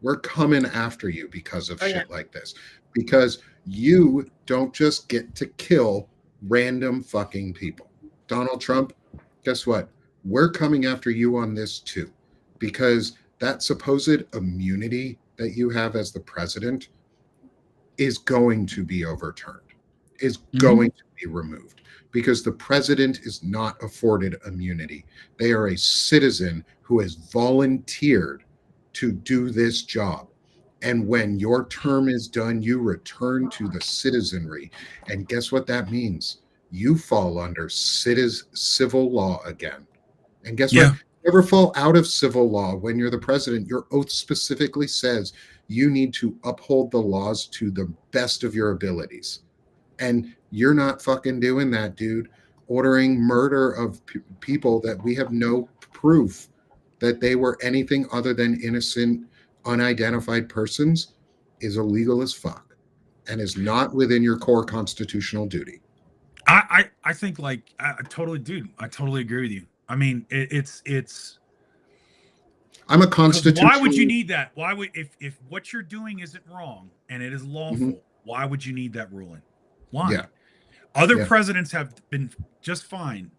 We're coming after you because of shit like this. Because you don't just get to kill random fucking people. Donald Trump, guess what? We're coming after you on this too. Because that supposed immunity that you have as the president is going to be overturned, is going to be removed, because the president is not afforded immunity. They are a citizen who has volunteered to do this job. And when your term is done, you return to the citizenry. And guess what that means? You fall under civil law again. And guess what? You never fall out of civil law when you're the president. Your oath specifically says you need to uphold the laws to the best of your abilities. And you're not fucking doing that, dude. Ordering murder of people that we have no proof that they were anything other than innocent, unidentified persons is illegal as fuck and is not within your core constitutional duty. I think, like, I totally agree with you. I mean, it's I'm a constitutional. Why would you need that? Why would, if what you're doing isn't wrong and it is lawful, why would you need that ruling? Why? Yeah. Other presidents have been just fine,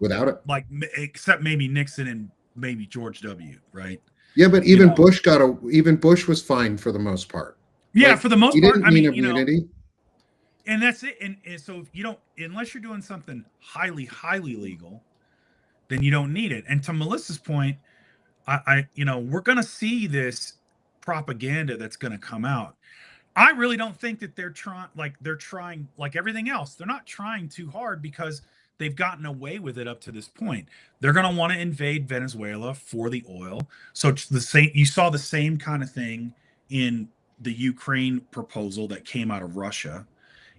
without it. Like, except maybe Nixon and maybe George W. Right? Yeah, but even Bush Bush was fine for the most part. Yeah, like, for the most part. I mean, immunity. And that's it. And so if you don't, unless you're doing something highly, highly legal, then you don't need it. And to Melissa's point, we're going to see this propaganda that's going to come out. I really don't think that they're trying like everything else. They're not trying too hard because they've gotten away with it up to this point. They're going to want to invade Venezuela for the oil. So you saw the same kind of thing in the Ukraine proposal that came out of Russia.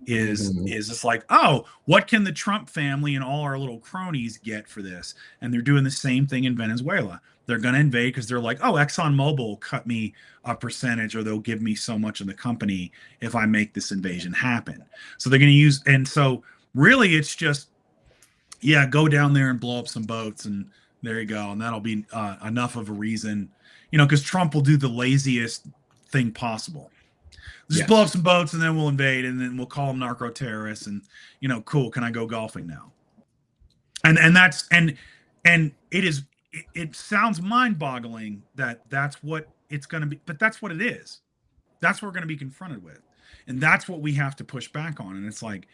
Is it's like, oh, what can the Trump family and all our little cronies get for this? And they're doing the same thing in Venezuela. They're going to invade because they're like, oh, ExxonMobil will cut me a percentage, or they'll give me so much of the company if I make this invasion happen. So they're going to use, and so really it's just, go down there and blow up some boats, and there you go. And that'll be enough of a reason, because Trump will do the laziest thing possible. Just blow up some boats, and then we'll invade, and then we'll call them narco terrorists, and cool. Can I go golfing now? And that's and it is. It sounds mind-boggling that that's what it's going to be, but that's what it is. That's what we're going to be confronted with, and that's what we have to push back on. And it's like,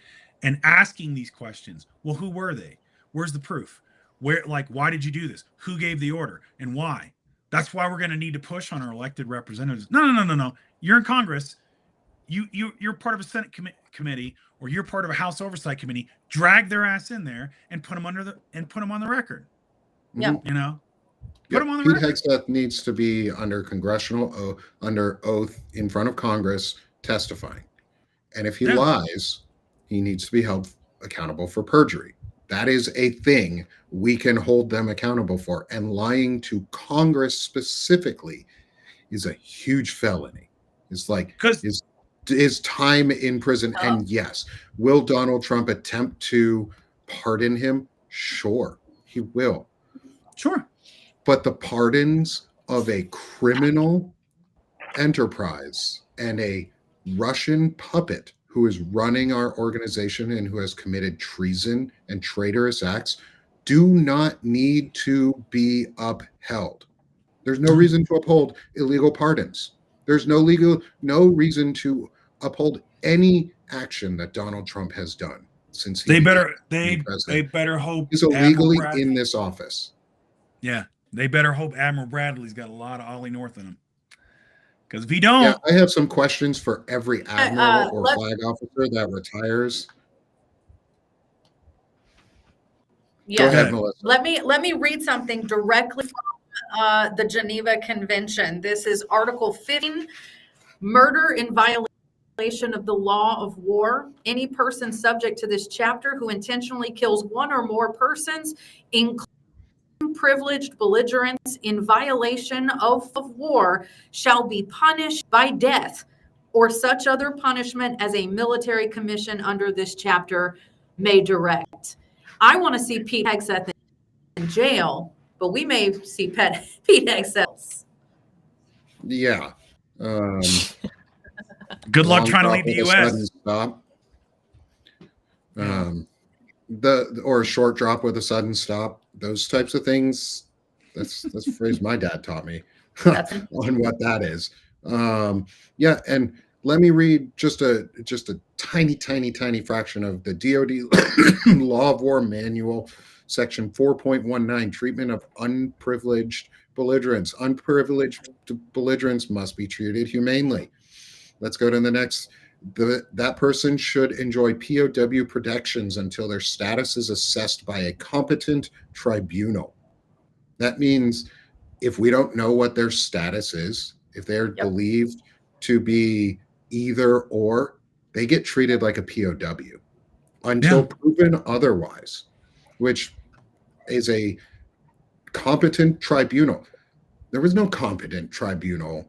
and asking these questions. Well, who were they? Where's the proof? Why did you do this? Who gave the order, and why? That's why we're going to need to push on our elected representatives. No. You're in Congress. You're part of a Senate committee, or you're part of a House Oversight Committee. Drag their ass in there and put them on the record. Yeah, put them on the Pete record. Hegseth needs to be under under oath in front of Congress testifying, and if he lies, he needs to be held accountable for perjury. That is a thing we can hold them accountable for, and lying to Congress specifically is a huge felony. It's like Because his time in prison. And yes, will Donald Trump attempt to pardon him? Sure, he will. sure, But the pardons of a criminal enterprise and a Russian puppet who is running our organization and who has committed treason and traitorous acts do not need to be upheld. There's no reason to uphold illegal pardons. There's no reason to uphold any action that Donald Trump has done since he became president. they better hope He's Admiral illegally Bradley, in this office. yeah, they better hope Admiral Bradley's got a lot of Ollie North in him. Because if he don't, Yeah, I have some questions for every admiral or let's- flag officer that retires. Yes. Go ahead, Melissa. Let me read something directly from the Geneva Convention. This is Article 15, murder in violation of the law of war. Any person subject to this chapter who intentionally kills one or more persons, including privileged belligerents in violation of war, shall be punished by death or such other punishment as a military commission under this chapter may direct. I want to see Pete Hegseth in jail, but we may see Pete Hegseth. Yeah. good luck Long trying to drop leave the with a sudden U.S. stop. Or a short drop with a sudden stop. Those types of things. That's a phrase my dad taught me on what that is. Yeah, and let me read just a tiny fraction of the DoD Law of War Manual, section 4.19, treatment of unprivileged belligerents. Unprivileged belligerents must be treated humanely. Let's go to the next. That person should enjoy POW protections until their status is assessed by a competent tribunal. That means if we don't know what their status is, if they're believed to be either or, they get treated like a POW until proven otherwise, which is a competent tribunal. There was no competent tribunal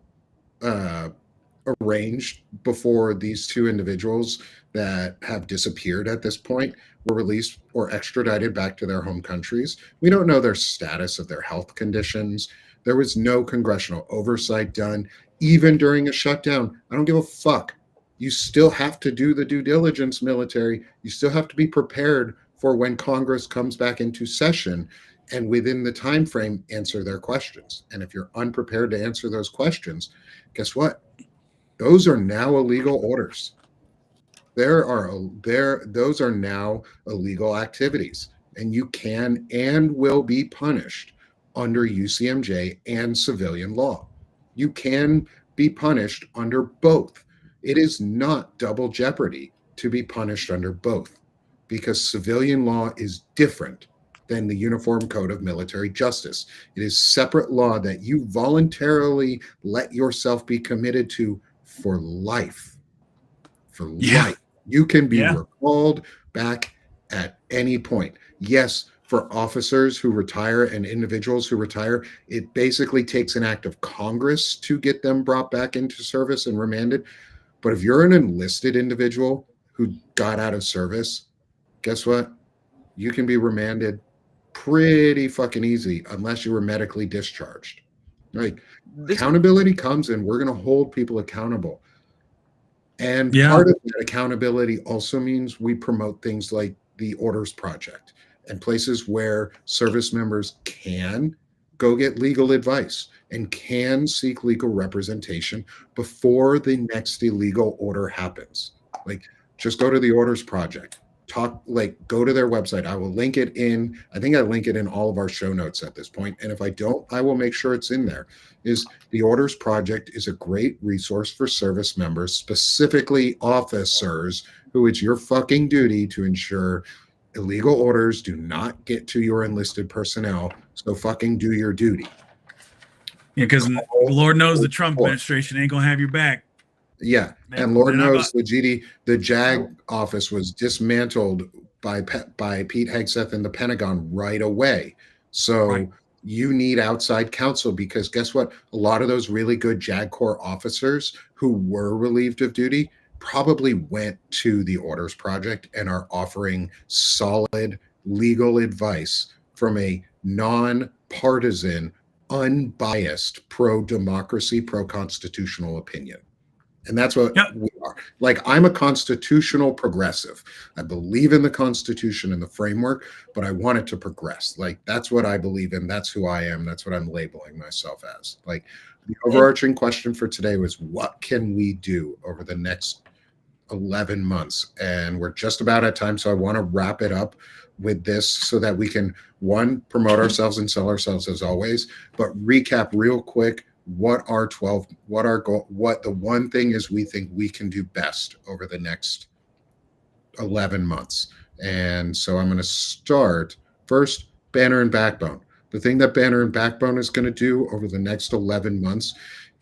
arranged before these two individuals that have disappeared at this point were released or extradited back to their home countries. We don't know their status of their health conditions. There was no congressional oversight done, even during a shutdown. I don't give a fuck. You still have to do the due diligence, military. You still have to be prepared for when Congress comes back into session and within the time frame answer their questions. And if you're unprepared to answer those questions, guess what? Those are now illegal orders. Those are now illegal activities, and you can and will be punished under UCMJ and civilian law. You can be punished under both. It is not double jeopardy to be punished under both, because civilian law is different than the Uniform Code of Military Justice. It is separate law that you voluntarily let yourself be committed to for life. For life. You can be recalled back at any point. Yes, for officers who retire and individuals who retire, it basically takes an act of Congress to get them brought back into service and remanded. But if you're an enlisted individual who got out of service, guess what? You can be remanded pretty fucking easy unless you were medically discharged. Like, accountability comes and we're going to hold people accountable. And part of that accountability also means we promote things like the Orders Project and places where service members can go get legal advice and can seek legal representation before the next illegal order happens. Like, just go to the Orders Project. Go to their website. I will link it in. I think I link it in all of our show notes at this point. And if I don't, I will make sure it's in there. The Orders Project is a great resource for service members, specifically officers, who it's your fucking duty to ensure illegal orders do not get to your enlisted personnel. So fucking do your duty. Yeah, because Lord knows the Trump administration ain't gonna have your back. Yeah, and Lord knows the JAG office was dismantled by Pete Hegseth and the Pentagon right away. So you need outside counsel, because guess what? A lot of those really good JAG Corps officers who were relieved of duty probably went to the Orders Project and are offering solid legal advice from a non-partisan, unbiased, pro-democracy, pro-constitutional opinion. And that's what we are. Like, I'm a constitutional progressive. I believe in the Constitution and the framework, but I want it to progress. Like, that's what I believe in. That's who I am. That's what I'm labeling myself as. Like, the overarching question for today was, what can we do over the next 11 months? And we're just about at time, so I want to wrap it up with this so that we can, one, promote ourselves and sell ourselves as always, but recap real quick what the one thing is we think we can do best over the next 11 months. And so I'm going to start first, Banner and Backbone. The thing that Banner and Backbone is going to do over the next 11 months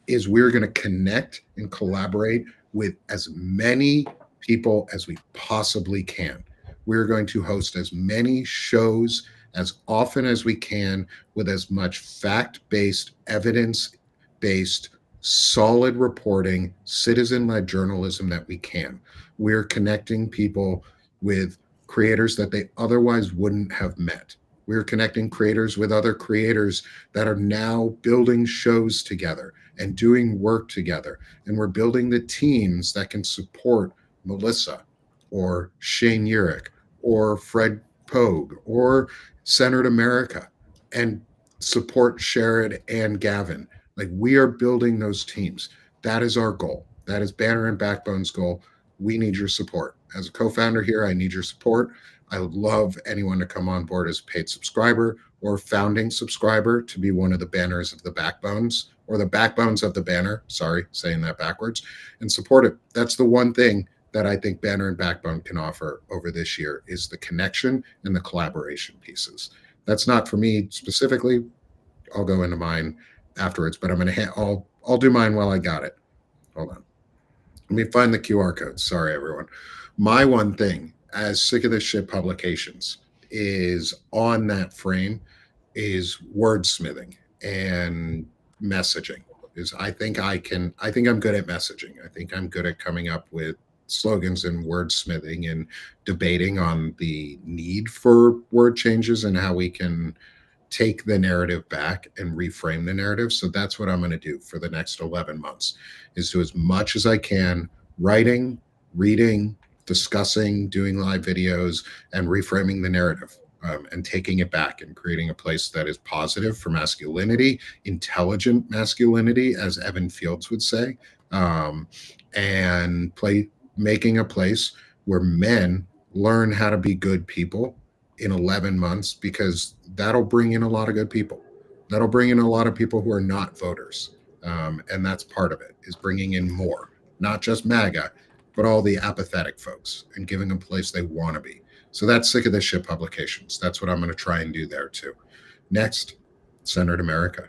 is we're going to connect and collaborate with as many people as we possibly can. We're going to host as many shows as often as we can with as much fact-based, evidence-based, solid reporting, citizen-led journalism that we can. We're connecting people with creators that they otherwise wouldn't have met. We're connecting creators with other creators that are now building shows together and doing work together. And we're building the teams that can support Melissa or Shane Urich or Fred Pogue or Centered America and support Sherrod and Gavin. Like, we are building those teams. That is our goal. That is Banner and Backbone's goal. We need your support. As a co-founder here, I need your support. I would love anyone to come on board as a paid subscriber or founding subscriber to be one of the banners of the Backbones, or the backbones of the banner. Sorry, saying that backwards, and support it. That's the one thing that I think Banner and Backbone can offer over this year, is the connection and the collaboration pieces. That's not for me specifically. I'll go into mine afterwards, but I'm going to I'll do mine while I got it. Hold on. Let me find the QR code. Sorry, everyone. My one thing, as Sick of This Shit Publications, is on that frame is wordsmithing and messaging. I think I'm good at messaging. I think I'm good at coming up with slogans and wordsmithing and debating on the need for word changes and how we can take the narrative back and reframe the narrative. So that's what I'm going to do for the next 11 months, is do as much as I can, writing, reading, discussing, doing live videos, and reframing the narrative, and taking it back and creating a place that is positive for masculinity, intelligent masculinity, as Evan Fields would say, and making a place where men learn how to be good people in 11 months, because that'll bring in a lot of good people. That'll bring in a lot of people who are not voters. And that's part of it, is bringing in more, not just MAGA, but all the apathetic folks, and giving them a place they want to be. So that's Sick of This Shit Publications. That's what I'm going to try and do there too. Next, Centered America.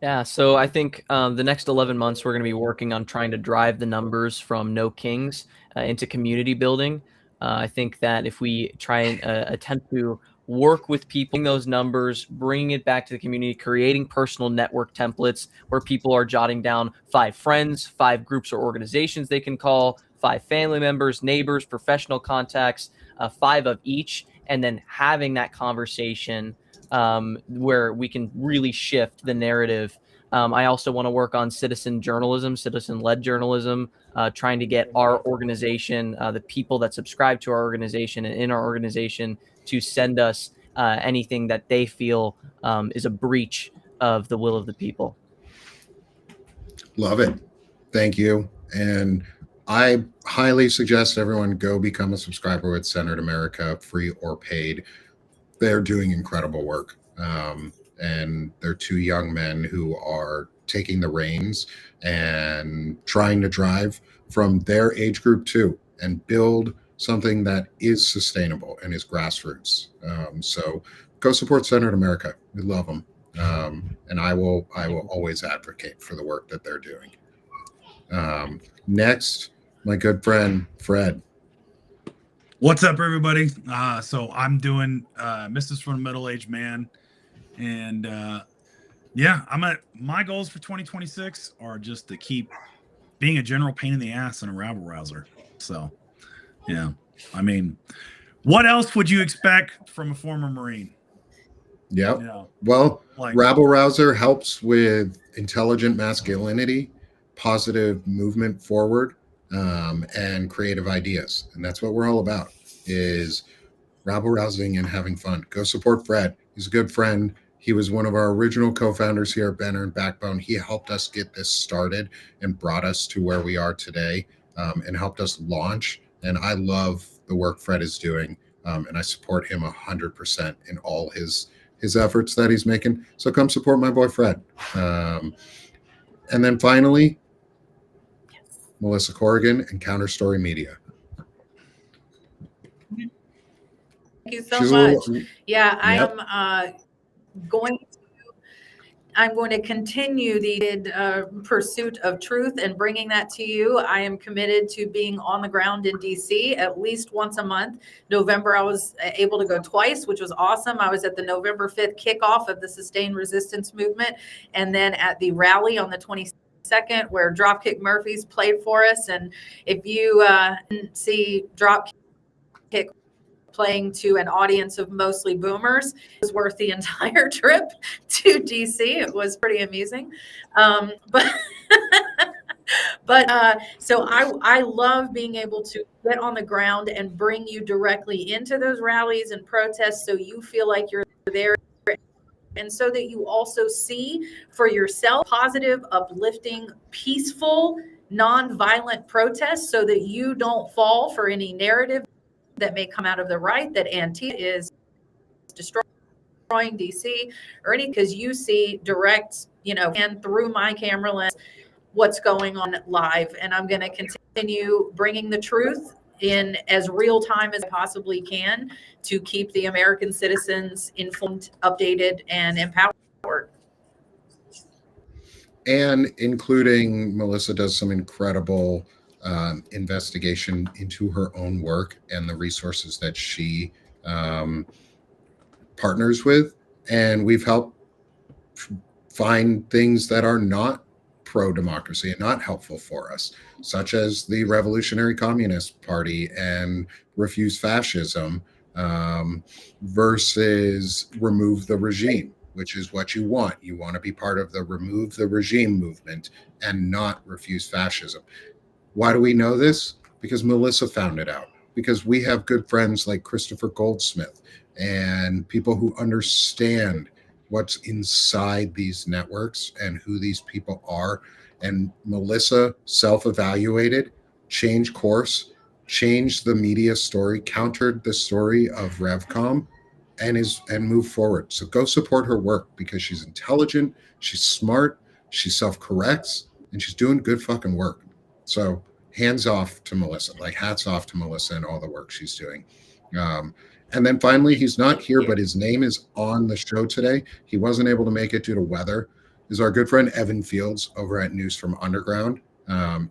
Yeah, so I think the next 11 months, we're going to be working on trying to drive the numbers from No Kings into community building. I think that if we try and attempt to work with people, those numbers, bringing it back to the community, creating personal network templates where people are jotting down 5 friends, 5 groups or organizations they can call, 5 family members, neighbors, professional contacts, 5 of each, and then having that conversation where we can really shift the narrative. I also want to work on citizen journalism, citizen-led journalism, trying to get our organization, the people that subscribe to our organization and in our organization, to send us anything that they feel is a breach of the will of the people. Love it. Thank you. And I highly suggest everyone go become a subscriber with Centered America, free or paid. They're doing incredible work. And they're 2 young men who are taking the reins and trying to drive from their age group too, and build something that is sustainable and is grassroots. So go support Centered America. We love them. And I will always advocate for the work that they're doing. Next, my good friend, Fred. What's up, everybody? So I'm doing Mrs. from a Middle-Aged Man, and Yeah, my goals for 2026 are just to keep being a general pain in the ass and a rabble rouser. So, yeah, I mean, what else would you expect from a former Marine? Yep. Yeah, Well, like rabble rouser helps with intelligent masculinity, positive movement forward, and creative ideas. And that's what we're all about, is rabble rousing and having fun. Go support Fred. He's a good friend. He was one of our original co-founders here at Banner and Backbone. He helped us get this started and brought us to where we are today, and helped us launch. And I love the work Fred is doing, and I support him 100% in all his efforts that he's making. So come support my boy Fred. And then finally, Melissa Corrigan and Counter Story Media. Thank you so She's a much. little, Yeah, I Yep. am I'm going to continue the pursuit of truth and bringing that to you. I am committed to being on the ground in DC at least once a month. November, I was able to go twice, which was awesome. I was at the November 5th kickoff of the Sustained Resistance Movement, and then at the rally on the 22nd, where Dropkick Murphys played for us. And if you didn't see Dropkick playing to an audience of mostly boomers, it was worth the entire trip to DC. It was pretty amusing. But so I love being able to get on the ground and bring you directly into those rallies and protests, so you feel like you're there, and so that you also see for yourself positive, uplifting, peaceful, non-violent protests, so that you don't fall for any narrative that may come out of the right that Antifa is destroying DC or any, because you see direct, and through my camera lens, what's going on live. And I'm going to continue bringing the truth in as real time as I possibly can to keep the American citizens informed, updated, and empowered. And including Melissa does some incredible investigation into her own work and the resources that she partners with. And we've helped find things that are not pro-democracy and not helpful for us, such as the Revolutionary Communist Party and Refuse Fascism, versus Remove the Regime, which is what you want. You want to be part of the Remove the Regime movement and not Refuse Fascism. Why do we know this? Because Melissa found it out. Because we have good friends like Christopher Goldsmith and people who understand what's inside these networks and who these people are. And Melissa self-evaluated, changed course, changed the media story, countered the story of Revcom, and moved forward. So go support her work, because she's intelligent, she's smart, she self-corrects, and she's doing good fucking work. So hands off to Melissa, like hats off to Melissa and all the work she's doing. And then finally, he's not here, but his name is on the show today. He wasn't able to make it due to weather. Is our good friend Evan Fields over at News from Underground.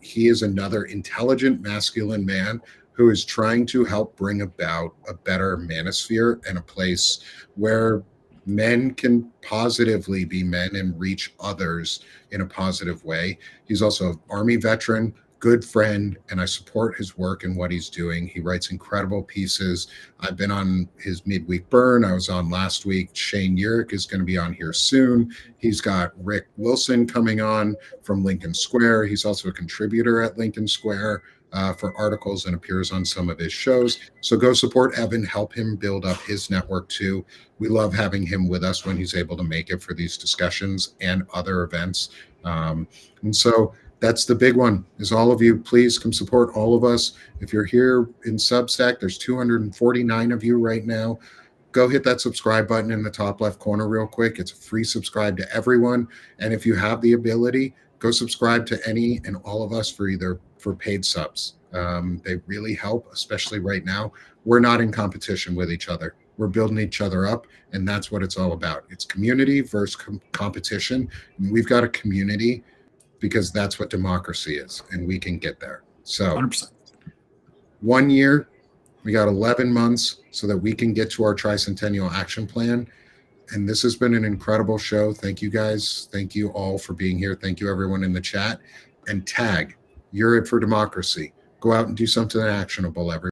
He is another intelligent, masculine man who is trying to help bring about a better manosphere and a place where men can positively be men and reach others in a positive way. He's also an Army veteran, good friend, and I support his work and what he's doing. He writes incredible pieces. I've been on his midweek burn. I was on last week. Shane Urich is going to be on here soon. He's got Rick Wilson coming on from Lincoln Square. He's also a contributor at Lincoln Square for articles and appears on some of his shows. So go support Evan, help him build up his network too. We love having him with us when he's able to make it for these discussions and other events. And so that's the big one, is all of you, please come support all of us. If you're here in Substack, there's 249 of you right now. Go hit that subscribe button in the top left corner real quick. It's a free subscribe to everyone. And if you have the ability, go subscribe to any and all of us for paid subs. They really help, especially right now. We're not in competition with each other. We're building each other up, and that's what it's all about. It's community versus competition. And we've got a community, because that's what democracy is, and we can get there. So 100%. 1 year, we got 11 months so that we can get to our tricentennial action plan. And this has been an incredible show. Thank you guys. Thank you all for being here. Thank you everyone in the chat. And tag, you're it for democracy. Go out and do something actionable, everyone.